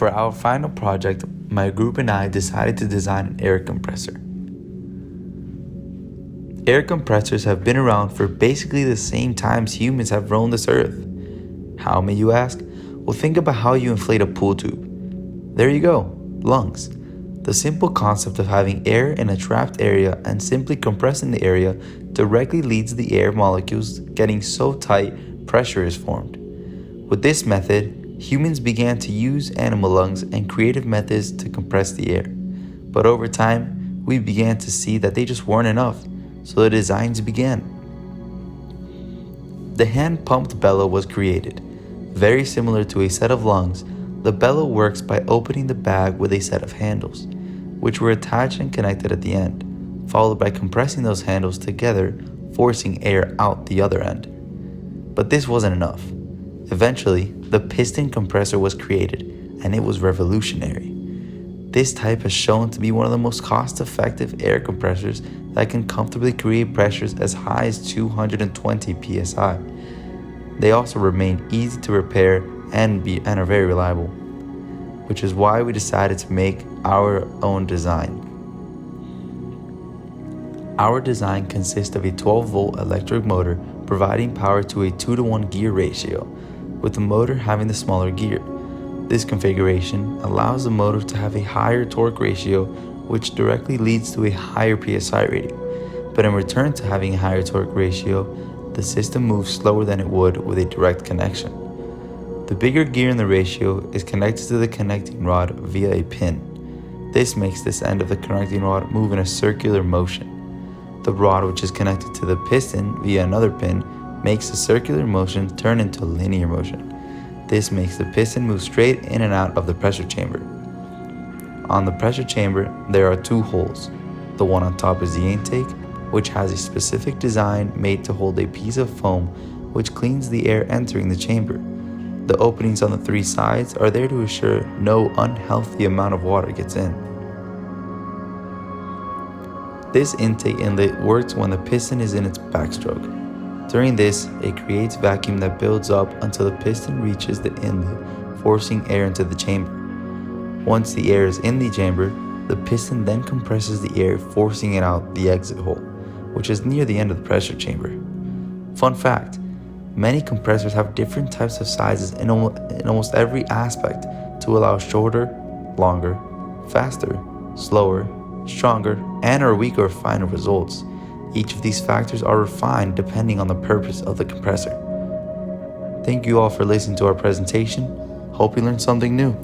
For our final project, my group and I decided to design an air compressor. Air compressors have been around for basically the same times humans have roamed this earth. How, may you ask? Well, think about how you inflate a pool tube. There you go, lungs. The simple concept of having air in a trapped area and simply compressing the area directly leads to the air molecules getting so tight, pressure is formed. With this method, humans began to use animal lungs and creative methods to compress the air. But over time, we began to see that they just weren't enough, so the designs began. The hand-pumped bellow was created. Very similar to a set of lungs, the bellow works by opening the bag with a set of handles, which were attached and connected at the end, followed by compressing those handles together, forcing air out the other end. But this wasn't enough. Eventually, the piston compressor was created, and it was revolutionary. This type has shown to be one of the most cost-effective air compressors that can comfortably create pressures as high as 220 psi. They also remain easy to repair and are very reliable, which is why we decided to make our own design. Our design consists of a 12-volt electric motor providing power to a 2-to-1 gear ratio, with the motor having the smaller gear. This configuration allows the motor to have a higher torque ratio, which directly leads to a higher PSI rating. But in return to having a higher torque ratio, the system moves slower than it would with a direct connection. The bigger gear in the ratio is connected to the connecting rod via a pin. This makes this end of the connecting rod move in a circular motion. The rod, which is connected to the piston via another pin, makes the circular motion turn into linear motion. This makes the piston move straight in and out of the pressure chamber. On the pressure chamber, there are 2 holes. The one on top is the intake, which has a specific design made to hold a piece of foam which cleans the air entering the chamber. The openings on the 3 sides are there to ensure no unhealthy amount of water gets in. This intake inlet works when the piston is in its backstroke. During this, it creates vacuum that builds up until the piston reaches the inlet, forcing air into the chamber. Once the air is in the chamber, the piston then compresses the air, forcing it out the exit hole, which is near the end of the pressure chamber. Fun fact, many compressors have different types of sizes in almost every aspect to allow shorter, longer, faster, slower, stronger, and or weaker or finer results. Each of these factors are refined depending on the purpose of the compressor. Thank you all for listening to our presentation. Hope you learned something new.